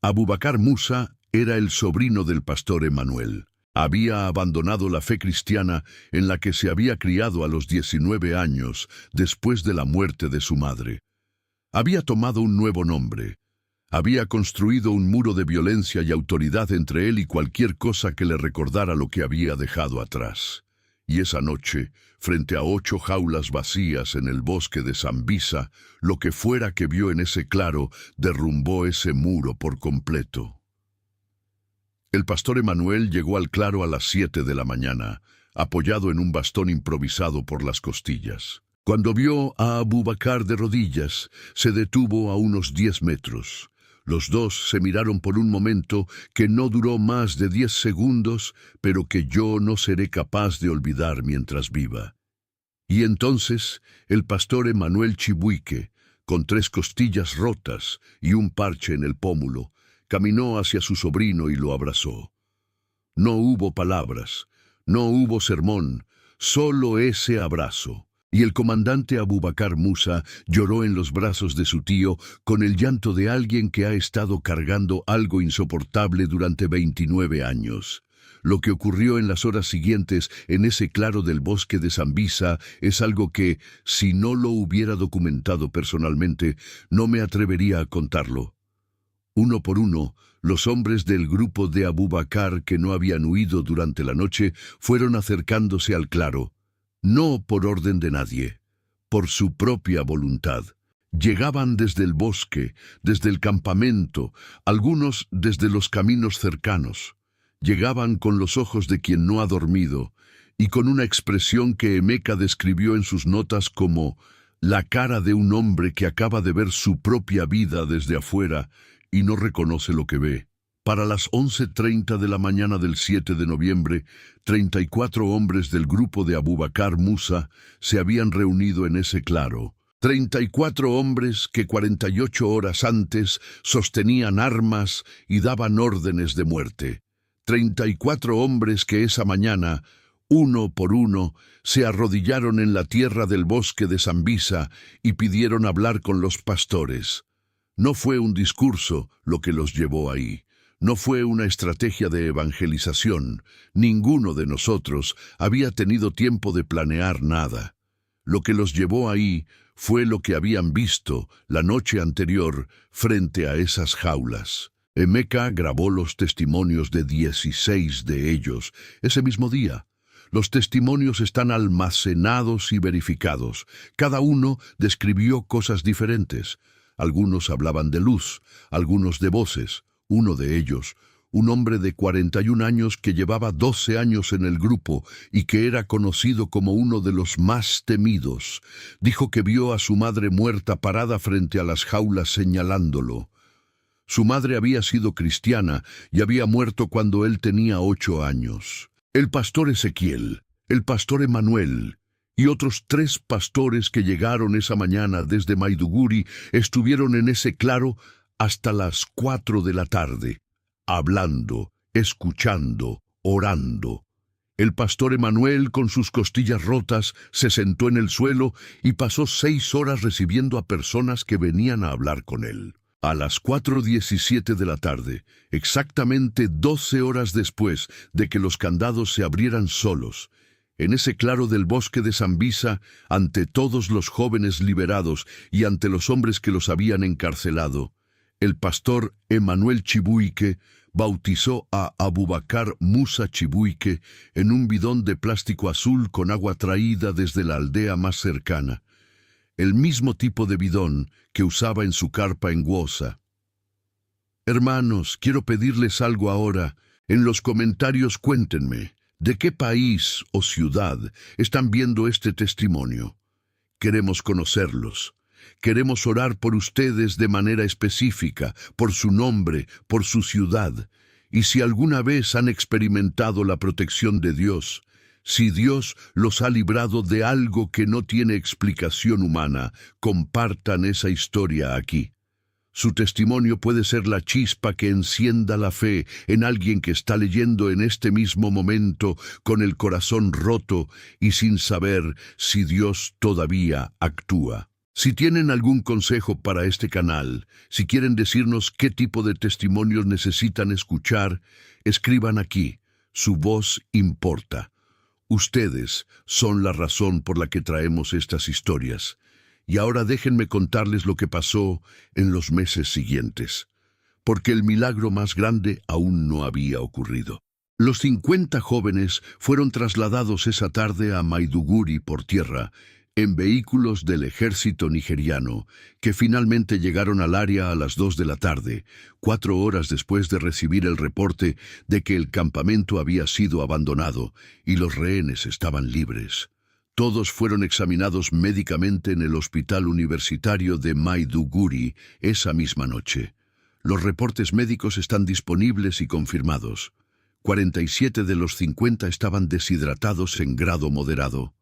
Abubakar Musa era el sobrino del pastor Emanuel. Había abandonado la fe cristiana en la que se había criado a los 19 años después de la muerte de su madre. Había tomado un nuevo nombre. Había construido un muro de violencia y autoridad entre él y cualquier cosa que le recordara lo que había dejado atrás. Y esa noche, frente a 8 jaulas vacías en el bosque de Sambisa, lo que fuera que vio en ese claro derrumbó ese muro por completo. El pastor Emanuel llegó al claro a las 7 de la mañana, apoyado en un bastón improvisado por las costillas. Cuando vio a Abubakar de rodillas, se detuvo a unos 10 metros. Los dos se miraron por un momento que no duró más de 10 segundos, pero que yo no seré capaz de olvidar mientras viva. Y entonces el pastor Emanuel Chibuike, con 3 costillas rotas y un parche en el pómulo, caminó hacia su sobrino y lo abrazó. No hubo palabras, no hubo sermón, solo ese abrazo. Y el comandante Abubakar Musa lloró en los brazos de su tío con el llanto de alguien que ha estado cargando algo insoportable durante 29 años. Lo que ocurrió en las horas siguientes en ese claro del bosque de Sambisa es algo que, si no lo hubiera documentado personalmente, no me atrevería a contarlo. Uno por uno, los hombres del grupo de Abubakar que no habían huido durante la noche fueron acercándose al claro. No por orden de nadie, por su propia voluntad. Llegaban desde el bosque, desde el campamento, algunos desde los caminos cercanos. Llegaban con los ojos de quien no ha dormido y con una expresión que Emeka describió en sus notas como la cara de un hombre que acaba de ver su propia vida desde afuera y no reconoce lo que ve. Para las 11:30 de la mañana del 7 de noviembre, 34 hombres del grupo de Abubakar Musa se habían reunido en ese claro. 34 hombres que 48 horas antes sostenían armas y daban órdenes de muerte. 34 hombres que esa mañana, uno por uno, se arrodillaron en la tierra del bosque de Sambisa y pidieron hablar con los pastores. No fue un discurso lo que los llevó ahí. No fue una estrategia de evangelización. Ninguno de nosotros había tenido tiempo de planear nada. Lo que los llevó ahí fue lo que habían visto la noche anterior frente a esas jaulas. Emeka grabó los testimonios de 16 de ellos ese mismo día. Los testimonios están almacenados y verificados. Cada uno describió cosas diferentes. Algunos hablaban de luz, algunos de voces. Uno de ellos, un hombre de 41 años que llevaba 12 años en el grupo y que era conocido como uno de los más temidos, dijo que vio a su madre muerta parada frente a las jaulas señalándolo. Su madre había sido cristiana y había muerto cuando él tenía 8 años. El pastor Ezequiel, el pastor Emanuel y otros 3 pastores que llegaron esa mañana desde Maiduguri estuvieron en ese claro hasta las 4 de la tarde, hablando, escuchando, orando. El pastor Emanuel, con sus costillas rotas, se sentó en el suelo y pasó 6 horas recibiendo a personas que venían a hablar con él. A las 4:17 de la tarde, exactamente 12 horas después de que los candados se abrieran solos, en ese claro del bosque de Sambisa, ante todos los jóvenes liberados y ante los hombres que los habían encarcelado, el pastor Emanuel Chibuike bautizó a Abubakar Musa Chibuike en un bidón de plástico azul con agua traída desde la aldea más cercana, el mismo tipo de bidón que usaba en su carpa en Wosa. Hermanos, quiero pedirles algo ahora. En los comentarios cuéntenme, ¿de qué país o ciudad están viendo este testimonio? Queremos conocerlos. Queremos orar por ustedes de manera específica, por su nombre, por su ciudad. Y si alguna vez han experimentado la protección de Dios, si Dios los ha librado de algo que no tiene explicación humana, compartan esa historia aquí. Su testimonio puede ser la chispa que encienda la fe en alguien que está leyendo en este mismo momento con el corazón roto y sin saber si Dios todavía actúa. Si tienen algún consejo para este canal, si quieren decirnos qué tipo de testimonios necesitan escuchar, escriban aquí. Su voz importa. Ustedes son la razón por la que traemos estas historias. Y ahora déjenme contarles lo que pasó en los meses siguientes, porque el milagro más grande aún no había ocurrido. Los 50 jóvenes fueron trasladados esa tarde a Maiduguri por tierra, en vehículos del ejército nigeriano, que finalmente llegaron al área a las 2 de la tarde, 4 horas después de recibir el reporte de que el campamento había sido abandonado y los rehenes estaban libres. Todos fueron examinados médicamente en el hospital universitario de Maiduguri esa misma noche. Los reportes médicos están disponibles y confirmados. 47 de los 50 estaban deshidratados en grado moderado.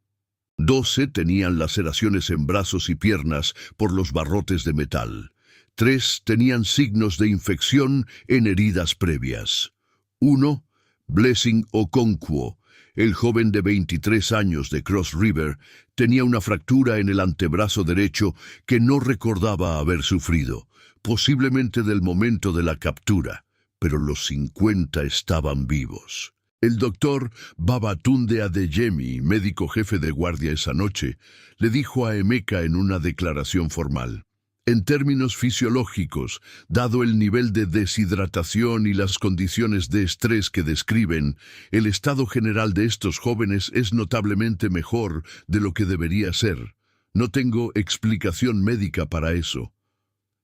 12 tenían laceraciones en brazos y piernas por los barrotes de metal. 3 tenían signos de infección en heridas previas. 1, Blessing Okonkwo, el joven de 23 años de Cross River, tenía una fractura en el antebrazo derecho que no recordaba haber sufrido, posiblemente del momento de la captura, pero los 50 estaban vivos. El doctor Babatunde Adeyemi, médico jefe de guardia esa noche, le dijo a Emeka en una declaración formal: en términos fisiológicos, dado el nivel de deshidratación y las condiciones de estrés que describen, el estado general de estos jóvenes es notablemente mejor de lo que debería ser. No tengo explicación médica para eso.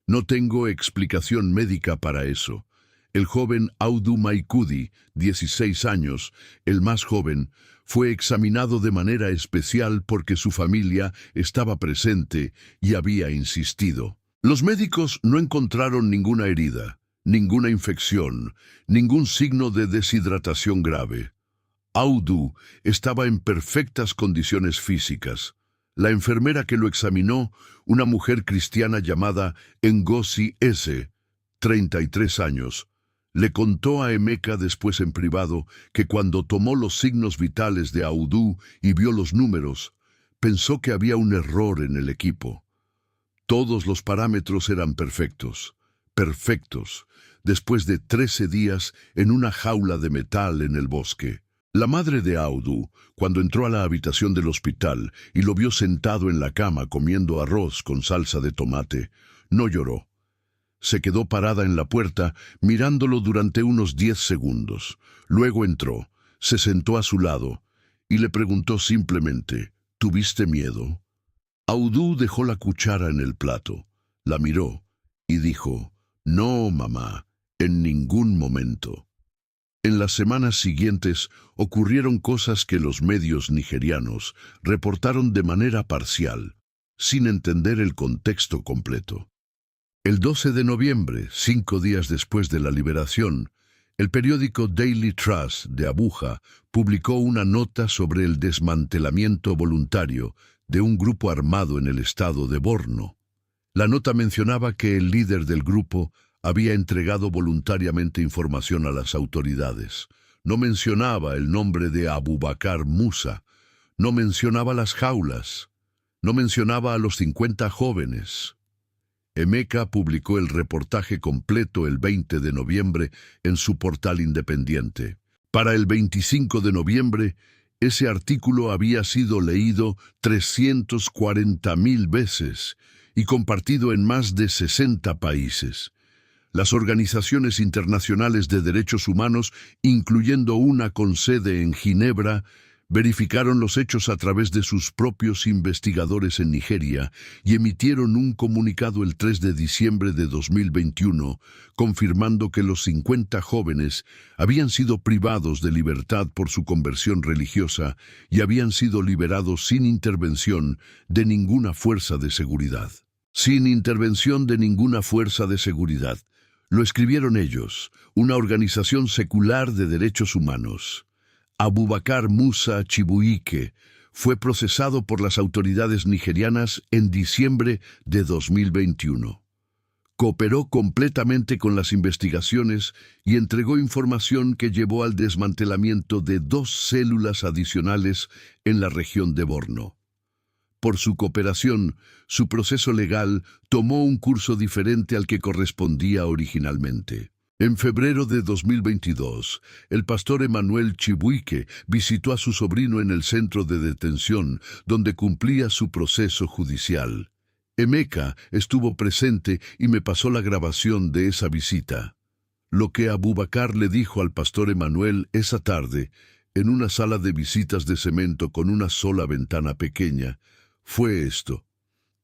No tengo explicación médica para eso. El joven Audu Maikudi, 16 años, el más joven, fue examinado de manera especial porque su familia estaba presente y había insistido. Los médicos no encontraron ninguna herida, ninguna infección, ningún signo de deshidratación grave. Audu estaba en perfectas condiciones físicas. La enfermera que lo examinó, una mujer cristiana llamada Ngozi S., 33 años, le contó a Emeka después en privado que cuando tomó los signos vitales de Audu y vio los números, pensó que había un error en el equipo. Todos los parámetros eran perfectos, después de 13 días en una jaula de metal en el bosque. La madre de Audu, cuando entró a la habitación del hospital y lo vio sentado en la cama comiendo arroz con salsa de tomate, no lloró. Se quedó parada en la puerta, mirándolo durante unos 10 segundos. Luego entró, se sentó a su lado y le preguntó simplemente: ¿tuviste miedo? Audu dejó la cuchara en el plato, la miró y dijo: no, mamá, en ningún momento. En las semanas siguientes ocurrieron cosas que los medios nigerianos reportaron de manera parcial, sin entender el contexto completo. El 12 de noviembre, 5 días después de la liberación, el periódico Daily Trust de Abuja publicó una nota sobre el desmantelamiento voluntario de un grupo armado en el estado de Borno. La nota mencionaba que el líder del grupo había entregado voluntariamente información a las autoridades. No mencionaba el nombre de Abubakar Musa, no mencionaba las jaulas, no mencionaba a los 50 jóvenes. Emeka publicó el reportaje completo el 20 de noviembre en su portal independiente. Para el 25 de noviembre, ese artículo había sido leído 340,000 veces y compartido en más de 60 países. Las organizaciones internacionales de derechos humanos, incluyendo una con sede en Ginebra, verificaron los hechos a través de sus propios investigadores en Nigeria y emitieron un comunicado el 3 de diciembre de 2021, confirmando que los 50 jóvenes habían sido privados de libertad por su conversión religiosa y habían sido liberados sin intervención de ninguna fuerza de seguridad. Sin intervención de ninguna fuerza de seguridad. Lo escribieron ellos, una organización secular de derechos humanos. Abubakar Musa Chibuike fue procesado por las autoridades nigerianas en diciembre de 2021. Cooperó completamente con las investigaciones y entregó información que llevó al desmantelamiento de 2 células adicionales en la región de Borno. Por su cooperación, su proceso legal tomó un curso diferente al que correspondía originalmente. En febrero de 2022, el pastor Emmanuel Chibuike visitó a su sobrino en el centro de detención, donde cumplía su proceso judicial. Emeka estuvo presente y me pasó la grabación de esa visita. Lo que Abubakar le dijo al pastor Emmanuel esa tarde, en una sala de visitas de cemento con una sola ventana pequeña, fue esto.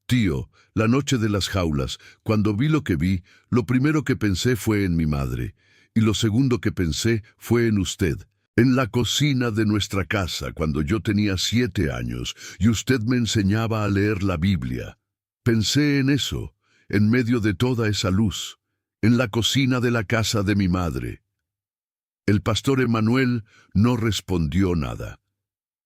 Tío, la noche de las jaulas, cuando vi lo que vi, lo primero que pensé fue en mi madre, y lo segundo que pensé fue en usted. En la cocina de nuestra casa, cuando yo tenía 7 años, y usted me enseñaba a leer la Biblia. Pensé en eso, en medio de toda esa luz, en la cocina de la casa de mi madre. El pastor Emmanuel no respondió nada.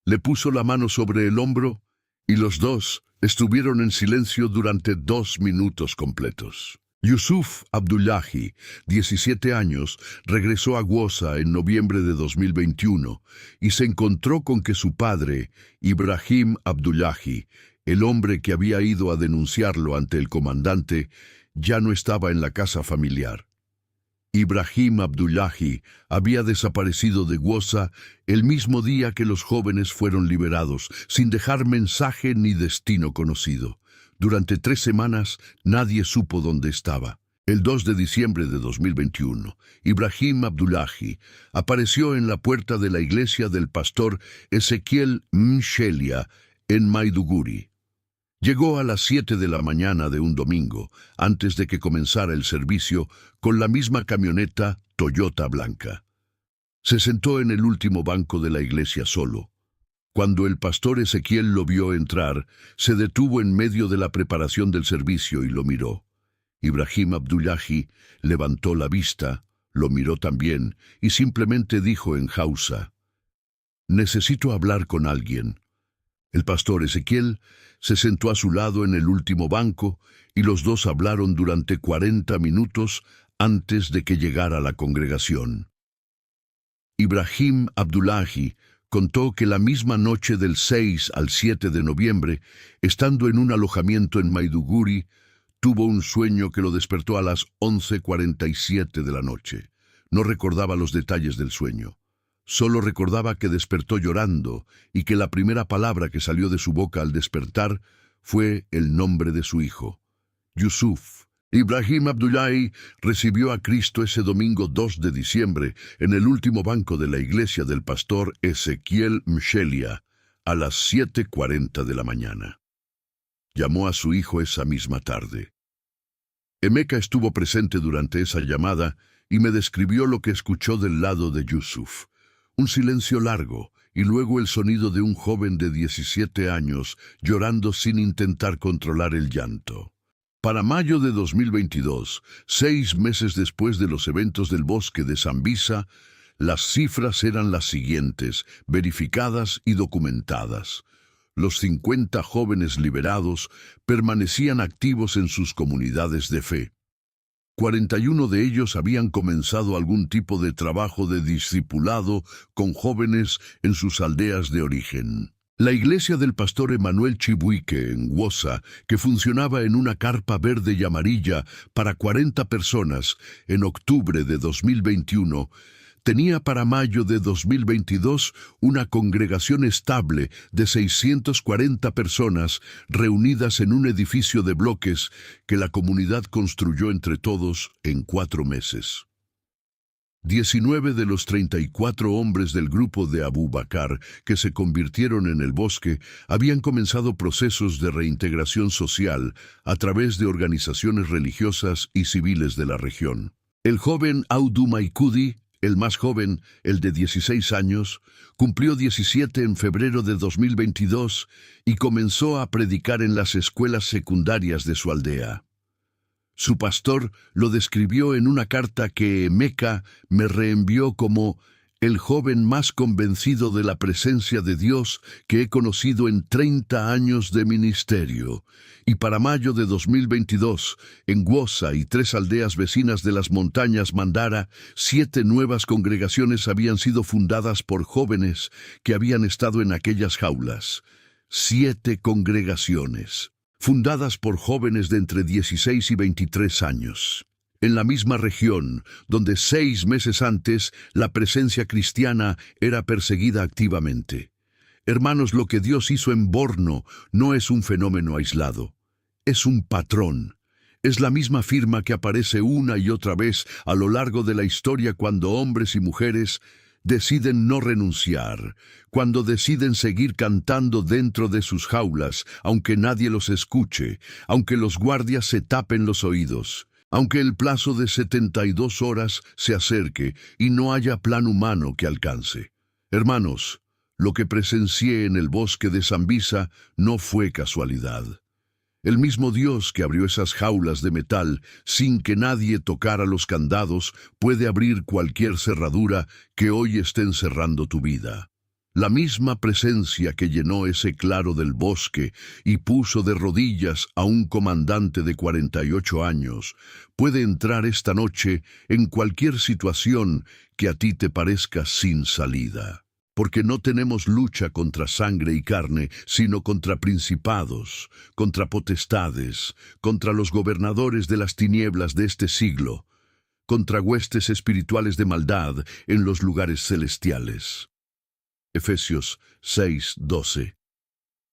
Le puso la mano sobre el hombro, y los dos estuvieron en silencio durante 2 minutos completos. Yusuf Abdullahi, 17 años, regresó a Gwoza en noviembre de 2021 y se encontró con que su padre, Ibrahim Abdullahi, el hombre que había ido a denunciarlo ante el comandante, ya no estaba en la casa familiar. Ibrahim Abdullahi había desaparecido de Gwoza el mismo día que los jóvenes fueron liberados, sin dejar mensaje ni destino conocido. Durante 3 semanas nadie supo dónde estaba. El 2 de diciembre de 2021, Ibrahim Abdullahi apareció en la puerta de la iglesia del pastor Ezequiel Mshelia en Maiduguri. Llegó a las 7 de la mañana de un domingo, antes de que comenzara el servicio, con la misma camioneta Toyota blanca. Se sentó en el último banco de la iglesia solo. Cuando el pastor Ezequiel lo vio entrar, se detuvo en medio de la preparación del servicio y lo miró. Ibrahim Abdullahi levantó la vista, lo miró también y simplemente dijo en Hausa: «Necesito hablar con alguien». El pastor Ezequiel se sentó a su lado en el último banco y los dos hablaron durante 40 minutos antes de que llegara la congregación. Ibrahim Abdullahi contó que la misma noche del 6 al 7 de noviembre, estando en un alojamiento en Maiduguri, tuvo un sueño que lo despertó a las 11:47 de la noche. No recordaba los detalles del sueño. Solo recordaba que despertó llorando y que la primera palabra que salió de su boca al despertar fue el nombre de su hijo, Yusuf. Ibrahim Abdullahi recibió a Cristo ese domingo 2 de diciembre en el último banco de la iglesia del pastor Ezequiel Mshelia a las 7:40 de la mañana. Llamó a su hijo esa misma tarde. Emeka estuvo presente durante esa llamada y me describió lo que escuchó del lado de Yusuf. Un silencio largo y luego el sonido de un joven de 17 años llorando sin intentar controlar el llanto. Para mayo de 2022, 6 meses después de los eventos del bosque de Sambisa, las cifras eran las siguientes, verificadas y documentadas. Los 50 jóvenes liberados permanecían activos en sus comunidades de fe. 41 de ellos habían comenzado algún tipo de trabajo de discipulado con jóvenes en sus aldeas de origen. La iglesia del pastor Emmanuel Chibuike en Gwoza, que funcionaba en una carpa verde y amarilla para 40 personas en octubre de 2021, Tenía para mayo de 2022 una congregación estable de 640 personas reunidas en un edificio de bloques que la comunidad construyó entre todos en 4 meses. 19 de los 34 hombres del grupo de Abu Bakr que se convirtieron en el bosque habían comenzado procesos de reintegración social a través de organizaciones religiosas y civiles de la región. El joven Audu Maikudi, el más joven, el de 16 años, cumplió 17 en febrero de 2022 y comenzó a predicar en las escuelas secundarias de su aldea. Su pastor lo describió en una carta que Meca me reenvió como el joven más convencido de la presencia de Dios que he conocido en 30 años de ministerio. Y para mayo de 2022, en Gwoza y 3 aldeas vecinas de las montañas Mandara, 7 nuevas congregaciones habían sido fundadas por jóvenes que habían estado en aquellas jaulas. 7 congregaciones, fundadas por jóvenes de entre 16 y 23 años. En la misma región, donde 6 meses antes la presencia cristiana era perseguida activamente. Hermanos, lo que Dios hizo en Borno no es un fenómeno aislado, es un patrón. Es la misma firma que aparece una y otra vez a lo largo de la historia cuando hombres y mujeres deciden no renunciar, cuando deciden seguir cantando dentro de sus jaulas, aunque nadie los escuche, aunque los guardias se tapen los oídos. Aunque el plazo de 72 horas se acerque y no haya plan humano que alcance. Hermanos, lo que presencié en el bosque de Sambisa no fue casualidad. El mismo Dios que abrió esas jaulas de metal sin que nadie tocara los candados puede abrir cualquier cerradura que hoy esté encerrando tu vida. La misma presencia que llenó ese claro del bosque y puso de rodillas a un comandante de 48 años, puede entrar esta noche en cualquier situación que a ti te parezca sin salida. Porque no tenemos lucha contra sangre y carne, sino contra principados, contra potestades, contra los gobernadores de las tinieblas de este siglo, contra huestes espirituales de maldad en los lugares celestiales. Efesios 6:12.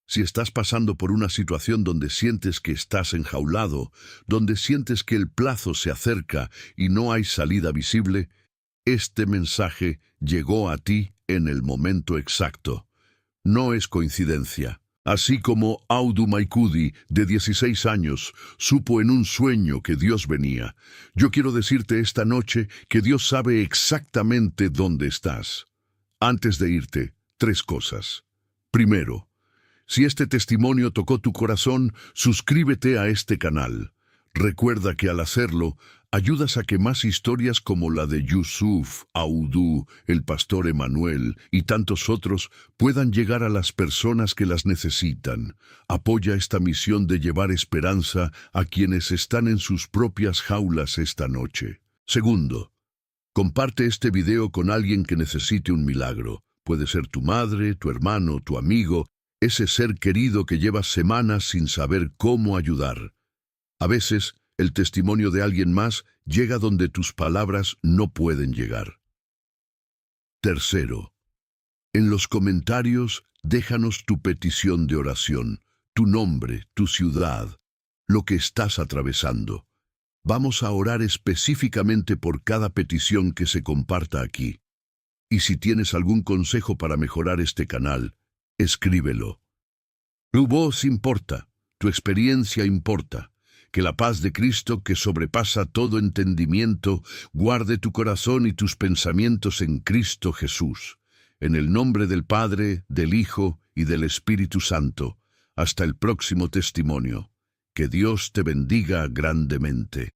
Si estás pasando por una situación donde sientes que estás enjaulado, donde sientes que el plazo se acerca y no hay salida visible, este mensaje llegó a ti en el momento exacto. No es coincidencia. Así como Audu Maikudi, de 16 años, supo en un sueño que Dios venía, yo quiero decirte esta noche que Dios sabe exactamente dónde estás. Antes de irte, 3 cosas. Primero, si este testimonio tocó tu corazón, suscríbete a este canal. Recuerda que al hacerlo, ayudas a que más historias como la de Yusuf, Audu, el pastor Emanuel y tantos otros puedan llegar a las personas que las necesitan. Apoya esta misión de llevar esperanza a quienes están en sus propias jaulas esta noche. Segundo, comparte este video con alguien que necesite un milagro. Puede ser tu madre, tu hermano, tu amigo, ese ser querido que llevas semanas sin saber cómo ayudar. A veces, el testimonio de alguien más llega donde tus palabras no pueden llegar. Tercero, en los comentarios déjanos tu petición de oración, tu nombre, tu ciudad, lo que estás atravesando. Vamos a orar específicamente por cada petición que se comparta aquí. Y si tienes algún consejo para mejorar este canal, escríbelo. Tu voz importa, tu experiencia importa. Que la paz de Cristo, que sobrepasa todo entendimiento, guarde tu corazón y tus pensamientos en Cristo Jesús. En el nombre del Padre, del Hijo y del Espíritu Santo. Hasta el próximo testimonio. Que Dios te bendiga grandemente.